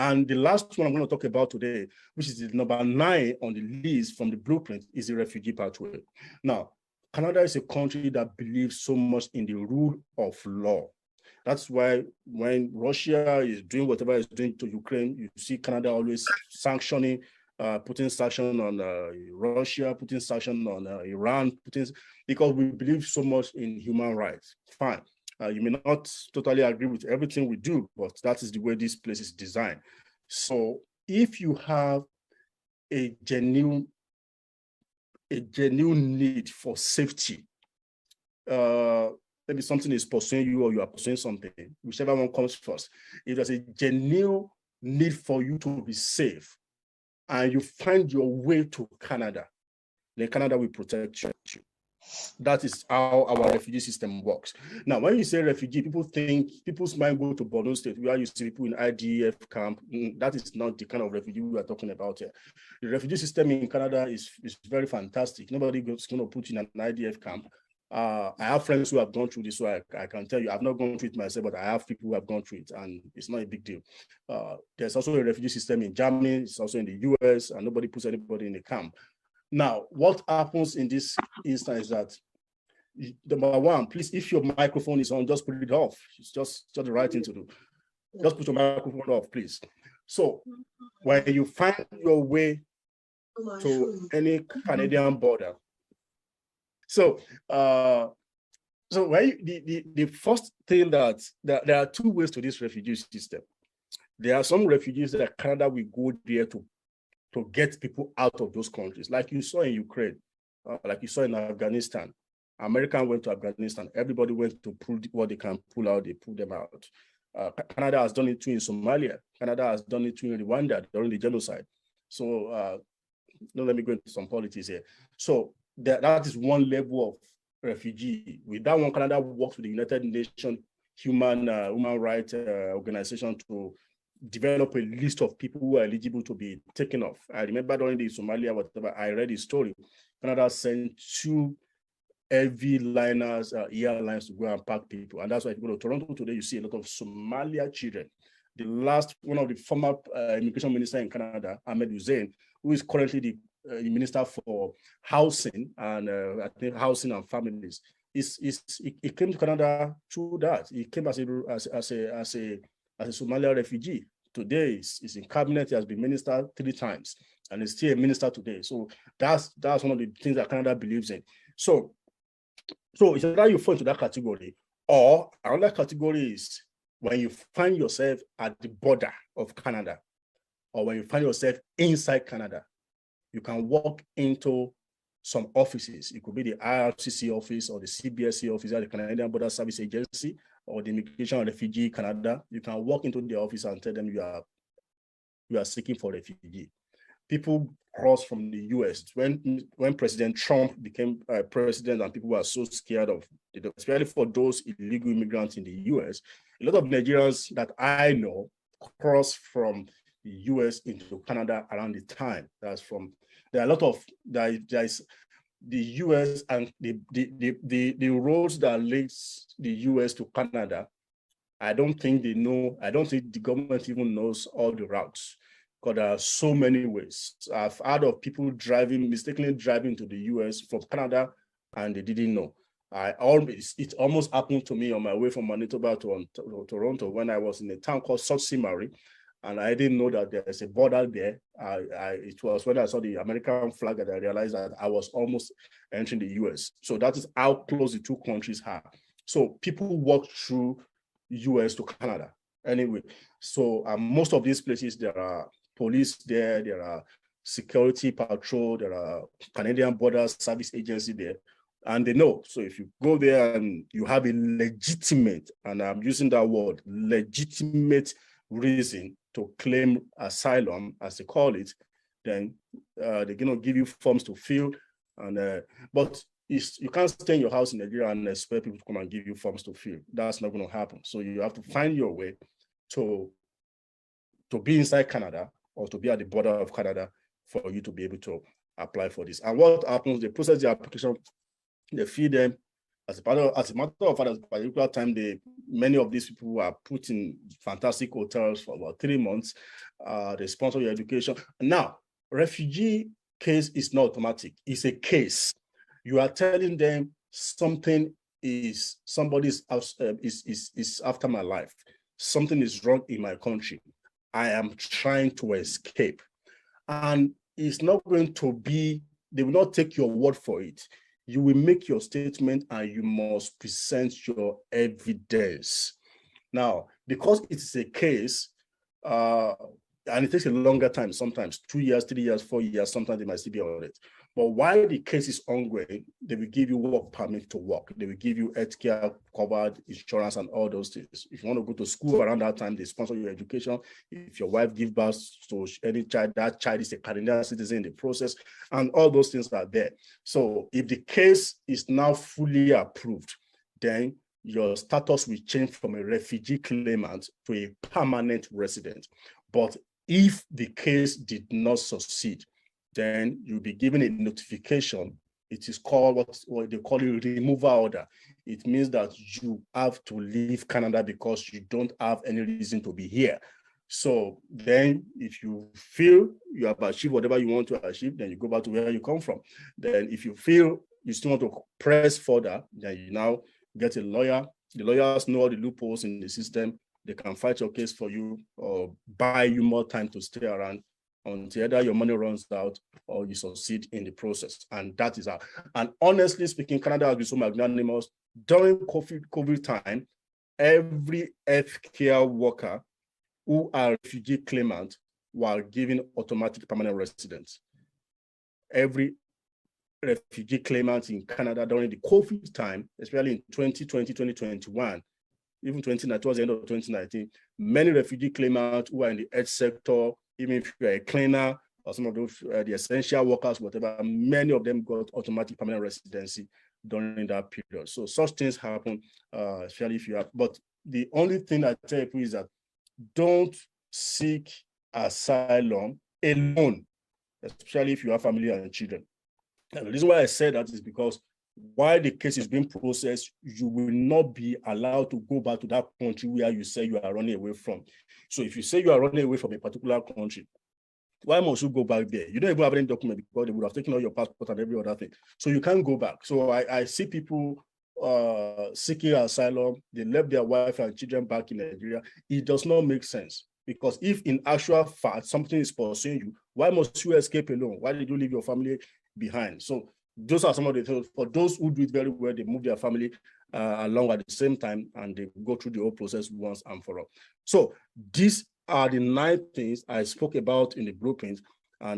And the last one I'm going to talk about today, which is the number 9 on the list from the blueprint, is the refugee pathway. Now, Canada is a country that believes so much in the rule of law. That's why when Russia is doing whatever it's doing to Ukraine, you see Canada always sanctioning, putting sanction on Russia, putting sanction on Iran, because we believe so much in human rights. Fine. You may not totally agree with everything we do, but that is the way this place is designed. So if you have a genuine need for safety, maybe something is pursuing you or you are pursuing something, whichever one comes first. If there's a genuine need for you to be safe and you find your way to Canada, then Canada will protect you. That is how our refugee system works. Now, when you say refugee, people's mind go to Borno State, where you see people in IDF camp. That is not the kind of refugee we are talking about here. The refugee system in Canada is very fantastic. Nobody is going to put you in an IDF camp. I have friends who have gone through this, so I can tell you, I've not gone through it myself, but I have people who have gone through it, and it's not a big deal. There's also a refugee system in Germany, it's also in the US, and nobody puts anybody in a camp. Now, what happens in this instance is that, number one, please, if your microphone is on, just put it off. It's just the right thing to do. Just put your microphone off, please. So when you find your way to any Canadian border, so when the first thing that there are 2 ways to this refugee system. There are some refugees that Canada will go there to get people out of those countries, like you saw in Ukraine, like you saw in Afghanistan. America went to Afghanistan. Everybody went to pull what they can pull out, they pull them out. Canada has done it too in Somalia. Canada has done it too in Rwanda during the genocide. So don't let me go into some politics here. So that is one level of refugee. With that one, Canada works with the United Nations Human Rights Organization to develop a list of people who are eligible to be taken off. I remember during the Somalia, whatever, I read a story. Canada sent 2 heavy liners, airlines to go and pack people. And that's why if you go to Toronto today, you see a lot of Somalia children. The last, one of the former immigration minister in Canada, Ahmed Hussein, who is currently the minister for housing and I think housing and families, he came to Canada through that. He came as a Somali refugee. Today, he's in cabinet. He has been minister 3 times, and he's still a minister today. So that's one of the things that Canada believes in. So it's either you fall into that category, or another category is when you find yourself at the border of Canada, or when you find yourself inside Canada, you can walk into some offices. It could be the IRCC office or the CBSC office, or the Canadian Border Service Agency, or the Immigration and Refugee Canada. You can walk into the office and tell them you are seeking for refugee. People cross from the US. When President Trump became president and people were so scared of, especially for those illegal immigrants in the US, a lot of Nigerians that I know cross from the US into Canada around the time. There are a lot of, there is the US and the roads that links the US to Canada. I don't think they know, I don't think the government even knows all the routes, because there are so many ways. I've heard of people mistakenly driving to the US from Canada and they didn't know. It almost happened to me on my way from Manitoba to Toronto when I was in a town called Sault Ste. Marie, and I didn't know that there's a border there. It was when I saw the American flag that I realized that I was almost entering the US. So that is how close the 2 countries are. So people walk through US to Canada anyway. So most of these places, there are police there are security patrol, there are Canadian Border Service Agency there, and they know. So if you go there and you have a legitimate, and I'm using that word, legitimate reason to claim asylum, as they call it, then they're going to give you forms to fill. And but you can't stay in your house in Nigeria and expect people to come and give you forms to fill. That's not going to happen. So you have to find your way to be inside Canada, or to be at the border of Canada, for you to be able to apply for this. And what happens, they process the application, they feed them. As a matter of fact, at a particular time, many of these people are put in fantastic hotels for about 3 months. they sponsor your education. Now, refugee case is not automatic. It's a case. You are telling them somebody is after my life. Something is wrong in my country. I am trying to escape. And it's not going to be, they will not take your word for it. You will make your statement and you must present your evidence. Now, because it's a case, and it takes a longer time, sometimes 2 years, 3 years, 4 years, sometimes they might still be on it. But while the case is ongoing, they will give you work permit to work. They will give you healthcare covered, insurance, and all those things. If you want to go to school around that time, they sponsor your education. If your wife gives birth to any child, that child is a Canadian citizen in the process, and all those things are there. So if the case is now fully approved, then your status will change from a refugee claimant to a permanent resident. But if the case did not succeed, then you'll be given a notification. It is called what they call a removal order. It means that you have to leave Canada because you don't have any reason to be here. So then if you feel you have achieved whatever you want to achieve, then you go back to where you come from. Then if you feel you still want to press further, then you now get a lawyer. The lawyers know all the loopholes in the system. They can fight your case for you or buy you more time to stay around until either your money runs out or you succeed in the process. And that is how. And honestly speaking, Canada has been so magnanimous. During COVID time, every healthcare worker who are refugee claimants were given automatic permanent residence. Every refugee claimant in Canada during the COVID time, especially in 2020, 2021, even 2019, towards the end of 2019, many refugee claimants who are in the health sector, even if you're a cleaner or some of those, the essential workers, whatever, many of them got automatic permanent residency during that period. So such things happen, especially if you have, but the only thing I tell you is that don't seek asylum alone, especially if you have family and children. And the reason why I said that is because while the case is being processed, you will not be allowed to go back to that country where you say you are running away from. So if you say you are running away from a particular country, why must you go back there? You don't even have any document because they would have taken all your passport and every other thing. So you can't go back. So I see people seeking asylum. They left their wife and children back in Nigeria. It does not make sense. Because if in actual fact something is pursuing you, why must you escape alone? Why did you leave your family behind? So those are some of the things. For those who do it very well, they move their family along at the same time and they go through the whole process once and for all. So these are the 9 things I spoke about in the blueprint. And